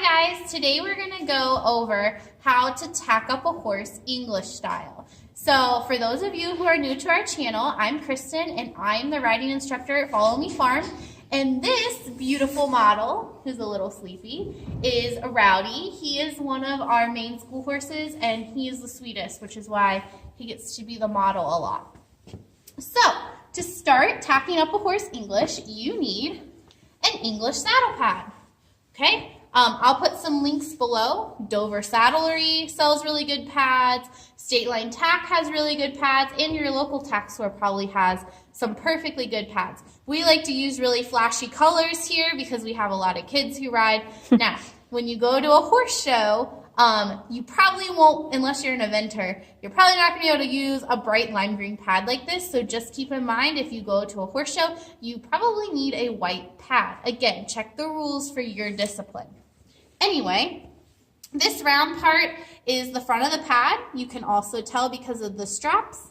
Hi guys, today we're going to go over how to tack up a horse English style. So for those of you who are new to our channel, I'm Kristen and I'm the riding instructor at Follow Me Farm. And this beautiful model, who's a little sleepy, is Rowdy. He is one of our main school horses and he is the sweetest, which is why he gets to be the model a lot. So to start tacking up a horse English, you need an English saddle pad. Okay, I'll put some links below. Dover Saddlery sells really good pads. State Line Tack has really good pads, and your local tack store probably has some perfectly good pads. We like to use really flashy colors here because we have a lot of kids who ride. Now, when you go to a horse show, you probably won't, unless you're an eventer, you're probably not going to be able to use a bright lime green pad like this. So just keep in mind, if you go to a horse show, you probably need a white pad. Again, check the rules for your discipline. Anyway, this round part is the front of the pad. You can also tell because of the straps,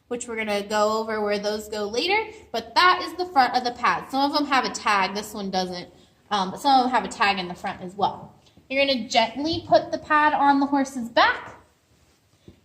which we're going to go over where those go later, but that is the front of the pad. Some of them have a tag, this one doesn't, but some of them have a tag in the front as well. You're going to gently put the pad on the horse's back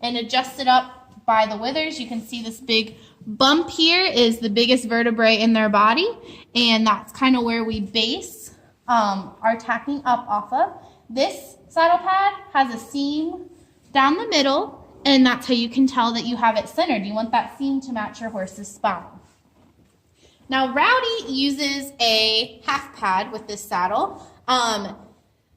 and adjust it up by the withers. You can see this big bump here is the biggest vertebrae in their body, and that's kind of where we base our tacking up off of. This saddle pad has a seam down the middle, and that's how you can tell that you have it centered. You want that seam to match your horse's spine. Now, Rowdy uses a half pad with this saddle.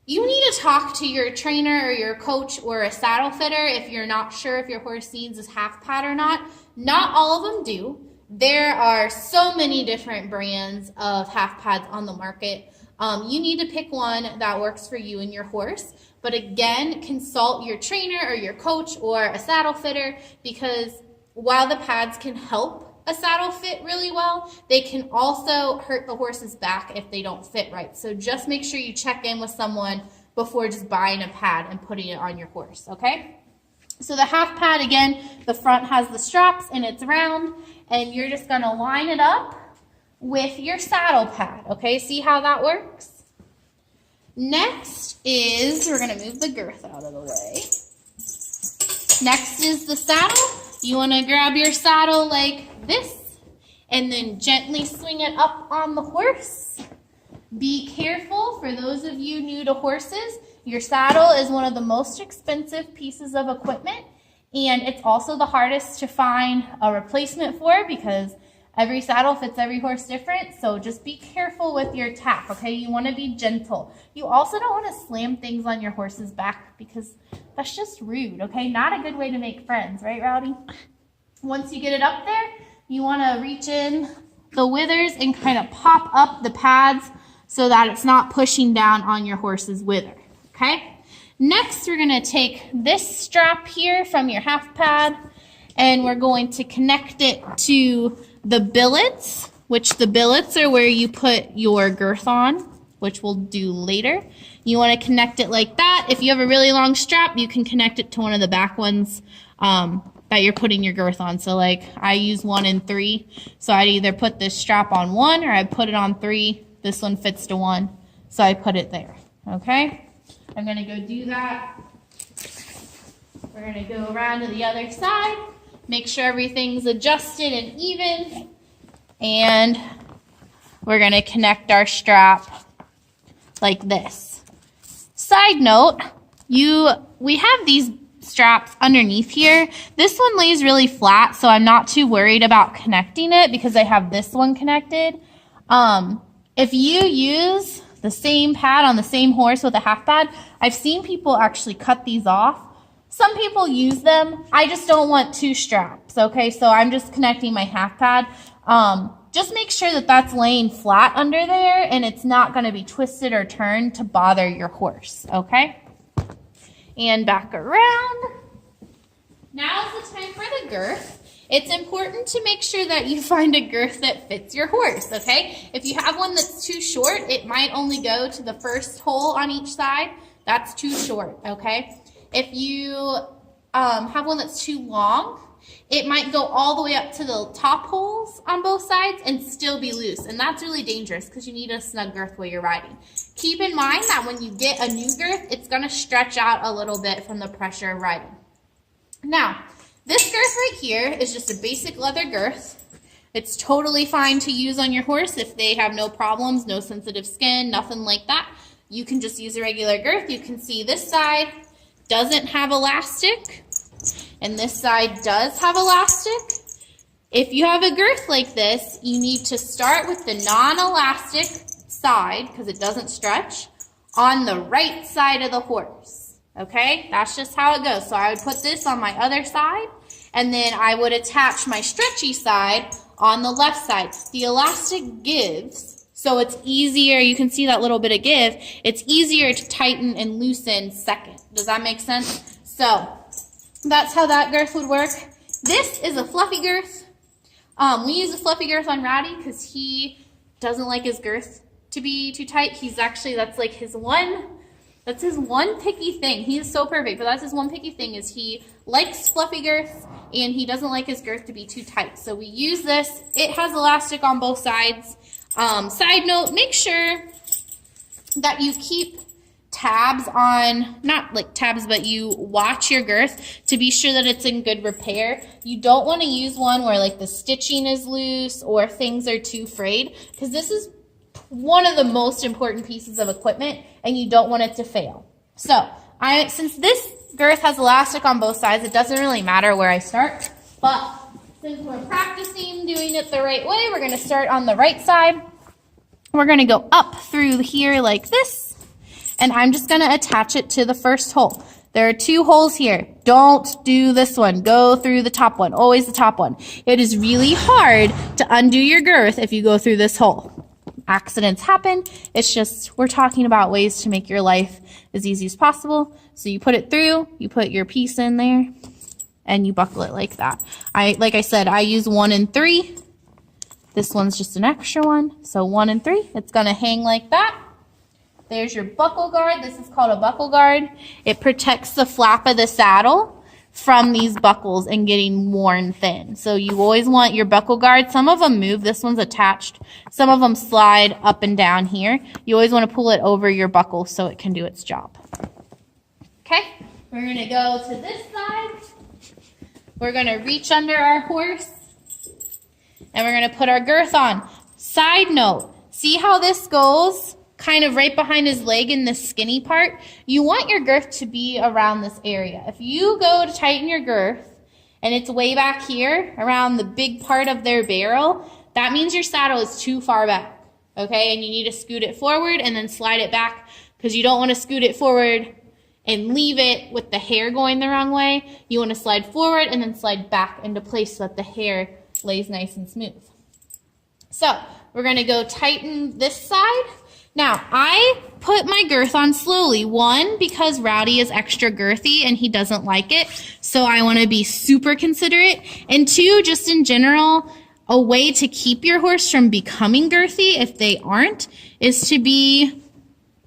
You need to talk to your trainer or your coach or a saddle fitter if you're not sure if your horse needs this half pad or not. Not all of them do. There are so many different brands of half pads on the market. You need to pick one that works for you and your horse. But again, consult your trainer or your coach or a saddle fitter, because while the pads can help a saddle fit really well, they can also hurt the horse's back if they don't fit right. So just make sure you check in with someone before just buying a pad and putting it on your horse, okay? So the half pad, again, the front has the straps and it's round, and you're just gonna line it up with your saddle pad, okay? See how that works? Next is, we're gonna move the girth out of the way. Next is the saddle. You wanna grab your saddle like this and then gently swing it up on the horse. Be careful, for those of you new to horses, your saddle is one of the most expensive pieces of equipment, and it's also the hardest to find a replacement for because every saddle fits every horse different. So just be careful with your tack, okay? You want to be gentle. You also don't want to slam things on your horse's back because that's just rude, okay? Not a good way to make friends, right, Rowdy? Once you get it up there, you want to reach in the withers and kind of pop up the pads so that it's not pushing down on your horse's wither, okay? Next, we're going to take this strap here from your half pad and we're going to connect it to the billets, which the billets are where you put your girth on, which we'll do later. You want to connect it like that. If you have a really long strap, you can connect it to one of the back ones that you're putting your girth on. So like I use 1 and 3. So I'd either put this strap on 1 or I'd put it on 3. This one fits to 1. So I put it there. Okay? I'm going to go do that. We're going to go around to the other side. Make sure everything's adjusted and even. And we're going to connect our strap like this. Side note, we have these straps underneath here. This one lays really flat, so I'm not too worried about connecting it because I have this one connected. If you use the same pad on the same horse with a half pad, I've seen people actually cut these off. Some people use them. I just don't want 2 straps, okay? So I'm just connecting my half pad. Just make sure that that's laying flat under there and it's not going to be twisted or turned to bother your horse, okay? And back around. Now is the time for the girth. It's important to make sure that you find a girth that fits your horse, okay? If you have one that's too short, it might only go to the first hole on each side. That's too short, okay? If you have one that's too long, it might go all the way up to the top holes on both sides and still be loose. And that's really dangerous because you need a snug girth while you're riding. Keep in mind that when you get a new girth, it's going to stretch out a little bit from the pressure of riding. Now, this girth right here is just a basic leather girth. It's totally fine to use on your horse if they have no problems, no sensitive skin, nothing like that. You can just use a regular girth. You can see this side doesn't have elastic, and this side does have elastic. If you have a girth like this, you need to start with the non-elastic side, because it doesn't stretch, on the right side of the horse. Okay, that's just how it goes. So I would put this on my other side, and then I would attach my stretchy side on the left side. The elastic gives, so it's easier. You can see that little bit of give. It's easier to tighten and loosen second. Does that make sense? So that's how that girth would work. This is a fluffy girth. We use a fluffy girth on Rowdy because he doesn't like his girth to be too tight. He's actually, that's his one picky thing. He is so perfect, but that's his one picky thing, is he likes fluffy girth and he doesn't like his girth to be too tight. So we use this. It has elastic on both sides. Side note, make sure that you keep tabs on, not like tabs, but you watch your girth to be sure that it's in good repair. You don't want to use one where like the stitching is loose or things are too frayed, because this is one of the most important pieces of equipment and you don't want it to fail. So since this girth has elastic on both sides, it doesn't really matter where I start, but since we're practicing doing it the right way, we're going to start on the right side. We're going to go up through here like this, and I'm just going to attach it to the first hole. There are 2 holes here. Don't do this one. Go through the top one, always the top one. It is really hard to undo your girth if you go through this hole. Accidents happen. It's just, we're talking about ways to make your life as easy as possible. So you put it through, you put your piece in there, and you buckle it like that. Like I said, I use 1 and 3. This one's just an extra one. So 1 and 3, it's gonna hang like that. There's your buckle guard. This is called a buckle guard. It protects the flap of the saddle from these buckles and getting worn thin. So you always want your buckle guard. Some of them move. This one's attached. Some of them slide up and down here. You always want to pull it over your buckle so it can do its job. Okay, we're going to go to this side. We're going to reach under our horse and we're going to put our girth on. Side note, see how this goes kind of right behind his leg in this skinny part? You want your girth to be around this area. If you go to tighten your girth and it's way back here around the big part of their barrel, that means your saddle is too far back, okay? And you need to scoot it forward and then slide it back, because you don't want to scoot it forward and leave it with the hair going the wrong way. You want to slide forward and then slide back into place so that the hair lays nice and smooth. So we're going to go tighten this side. Now, I put my girth on slowly. 1, because Rowdy is extra girthy and he doesn't like it, so I want to be super considerate. And 2, just in general, a way to keep your horse from becoming girthy, if they aren't, is to be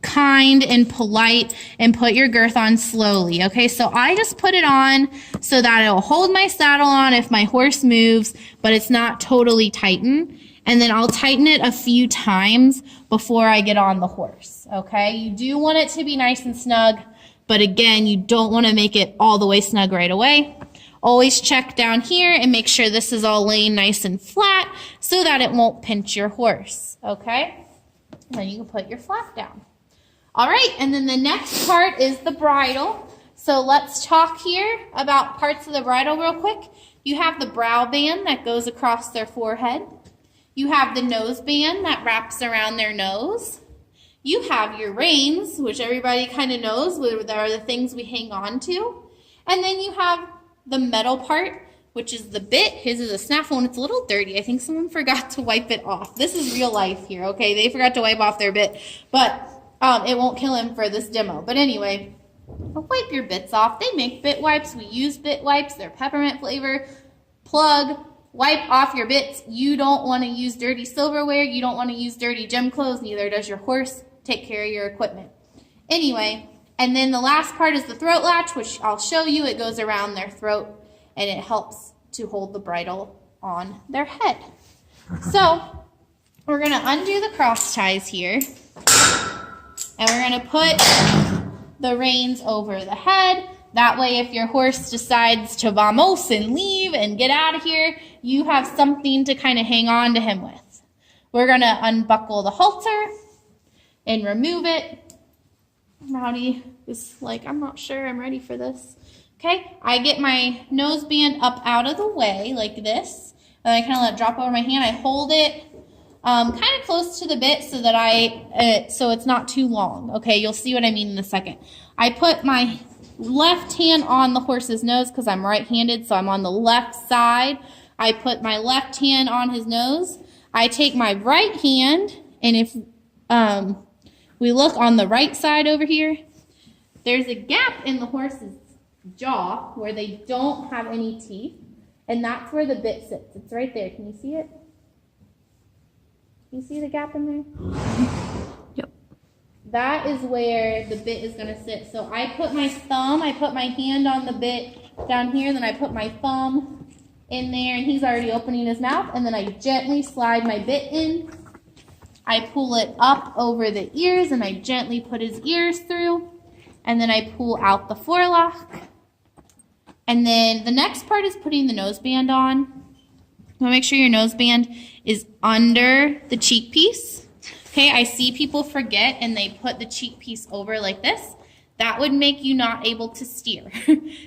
kind and polite and put your girth on slowly. Okay, so I just put it on so that it'll hold my saddle on if my horse moves, but it's not totally tightened. And then I'll tighten it a few times before I get on the horse, okay? You do want it to be nice and snug, but again, you don't want to make it all the way snug right away. Always check down here and make sure this is all laying nice and flat so that it won't pinch your horse, okay? And then you can put your flap down. All right, and then the next part is the bridle. So let's talk here about parts of the bridle real quick. You have the brow band that goes across their forehead. You have the nose band that wraps around their nose. You have your reins, which everybody kind of knows are the things we hang on to. And then you have the metal part, which is the bit. His is a snaffle and it's a little dirty. I think someone forgot to wipe it off. This is real life here, okay? They forgot to wipe off their bit, but it won't kill him for this demo. But anyway, wipe your bits off. They make bit wipes. We use bit wipes. They're peppermint flavor. Plug. Wipe off your bits. You don't want to use dirty silverware. You don't want to use dirty gym clothes. Neither does your horse. Take care of your equipment. Anyway, and then the last part is the throat latch, which I'll show you. It goes around their throat and it helps to hold the bridle on their head. So we're going to undo the cross ties here. And we're gonna put the reins over the head. That way, if your horse decides to vamos and leave and get out of here, you have something to kind of hang on to him with. We're gonna unbuckle the halter and remove it. Rowdy is like, I'm not sure I'm ready for this. Okay, I get my noseband up out of the way like this. And I kind of let it drop over my hand. I hold it kind of close to the bit so that so it's not too long. Okay, you'll see what I mean in a second. I put my left hand on the horse's nose because I'm right-handed, so I'm on the left side. I put my left hand on his nose. I take my right hand, and if we look on the right side over here, there's a gap in the horse's jaw where they don't have any teeth, and that's where the bit sits. It's right there. Can you see it? Can you see the gap in there? Yep. That is where the bit is going to sit. So I put my hand on the bit down here, then I put my thumb in there, and he's already opening his mouth, and then I gently slide my bit in. I pull it up over the ears, and I gently put his ears through, and then I pull out the forelock. And then the next part is putting the noseband on. You want to make sure your noseband is under the cheek piece. Okay, I see people forget and they put the cheek piece over like this. That would make you not able to steer.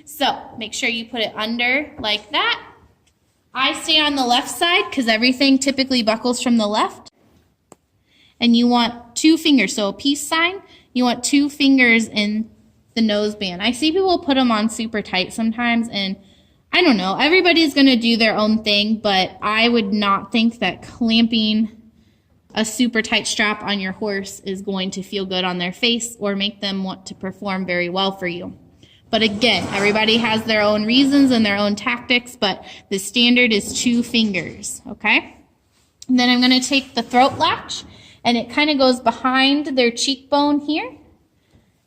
So make sure you put it under like that. I stay on the left side because everything typically buckles from the left. And you want 2 fingers, so a peace sign. You want 2 fingers in the noseband. I see people put them on super tight sometimes, and I don't know. Everybody's going to do their own thing, but I would not think that clamping a super tight strap on your horse is going to feel good on their face or make them want to perform very well for you. But again, everybody has their own reasons and their own tactics, but the standard is 2 fingers, okay? And then I'm going to take the throat latch, and it kind of goes behind their cheekbone here.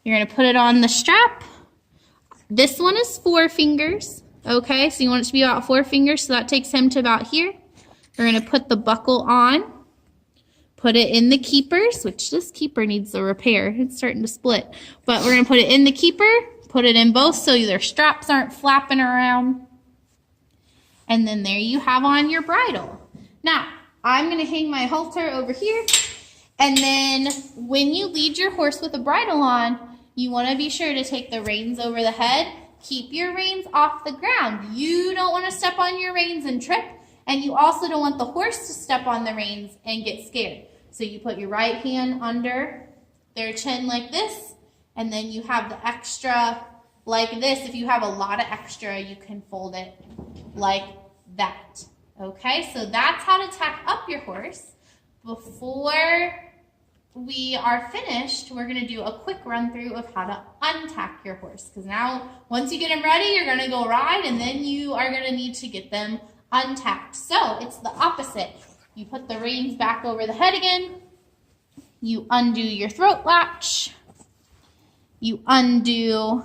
You're going to put it on the strap. This one is 4 fingers, okay? So you want it to be about 4 fingers, so that takes him to about here. We're going to put the buckle on, put it in the keepers, which this keeper needs a repair. It's starting to split. But we're going to put it in the keeper, put it in both so their straps aren't flapping around. And then there you have on your bridle. Now, I'm going to hang my halter over here. And then when you lead your horse with a bridle on, you want to be sure to take the reins over the head. Keep your reins off the ground. You don't want to step on your reins and trip, and you also don't want the horse to step on the reins and get scared. So you put your right hand under their chin like this, and then you have the extra like this. If you have a lot of extra, you can fold it like that. Okay, so that's how to tack up your horse. Before we are finished, we're going to do a quick run through of how to untack your horse. Because now, once you get them ready, you're going to go ride, and then you are going to need to get them untacked. So it's the opposite. You put the reins back over the head again. You undo your throat latch. You undo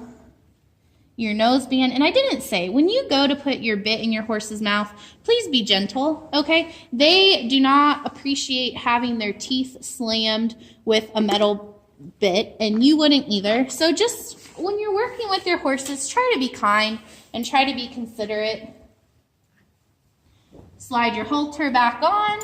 your noseband. And I didn't say, when you go to put your bit in your horse's mouth, please be gentle, okay? They do not appreciate having their teeth slammed with a metal bit, and you wouldn't either. So just when you're working with your horses, try to be kind and try to be considerate. Slide your halter back on.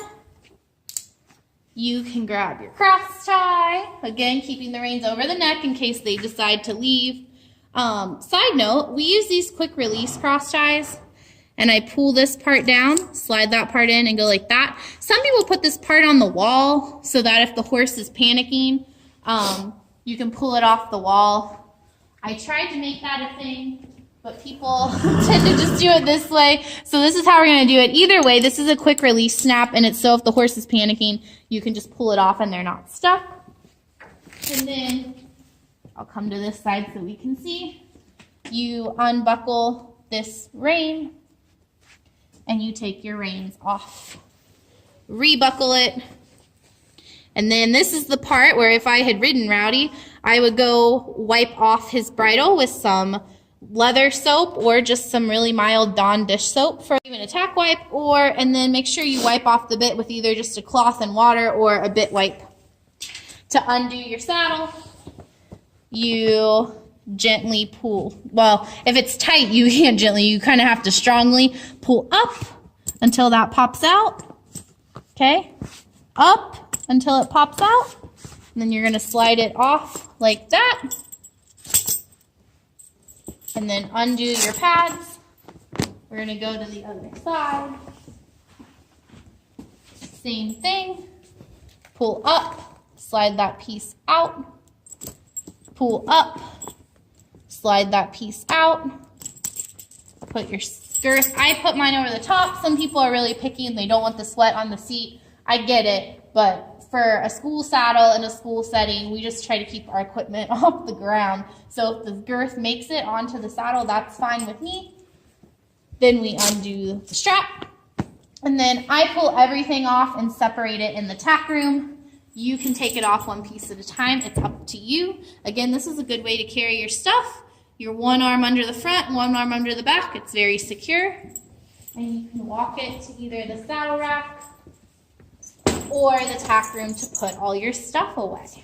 You can grab your cross tie, again, keeping the reins over the neck in case they decide to leave. Side note, we use these quick release cross ties, and I pull this part down, slide that part in, and go like that. Some people put this part on the wall so that if the horse is panicking, you can pull it off the wall. I tried to make that a thing, but people tend to just do it this way. So this is how we're going to do it. Either way, this is a quick release snap, and it's so if the horse is panicking, you can just pull it off and they're not stuck. And then I'll come to this side so we can see. You unbuckle this rein, and you take your reins off. Rebuckle it. And then this is the part where if I had ridden Rowdy, I would go wipe off his bridle with some leather soap or just some really mild Dawn dish soap for even a tack wipe, and then make sure you wipe off the bit with either just a cloth and water or a bit wipe To undo your saddle, you gently pull. Well, if it's tight, you can't gently. You kind of have to strongly pull up until that pops out. Okay? Up until it pops out. And then you're going to slide it off like that. And then undo your pads. We're going to go to the other side. Same thing. Pull up, slide that piece out. Pull up, slide that piece out. Put your girth. I put mine over the top. Some people are really picky and they don't want the sweat on the seat. I get it, but for a school saddle in a school setting, we just try to keep our equipment off the ground. So if the girth makes it onto the saddle, that's fine with me. Then we undo the strap. And then I pull everything off and separate it in the tack room. You can take it off one piece at a time. It's up to you. Again, this is a good way to carry your stuff. Your one arm under the front, one arm under the back. It's very secure. And you can walk it to either the saddle rack or the tack room to put all your stuff away.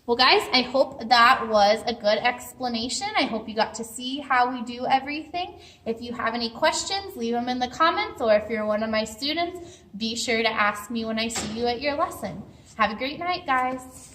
Well, guys, I hope that was a good explanation. I hope you got to see how we do everything. If you have any questions, leave them in the comments, or if you're one of my students, be sure to ask me when I see you at your lesson. Have a great night, guys.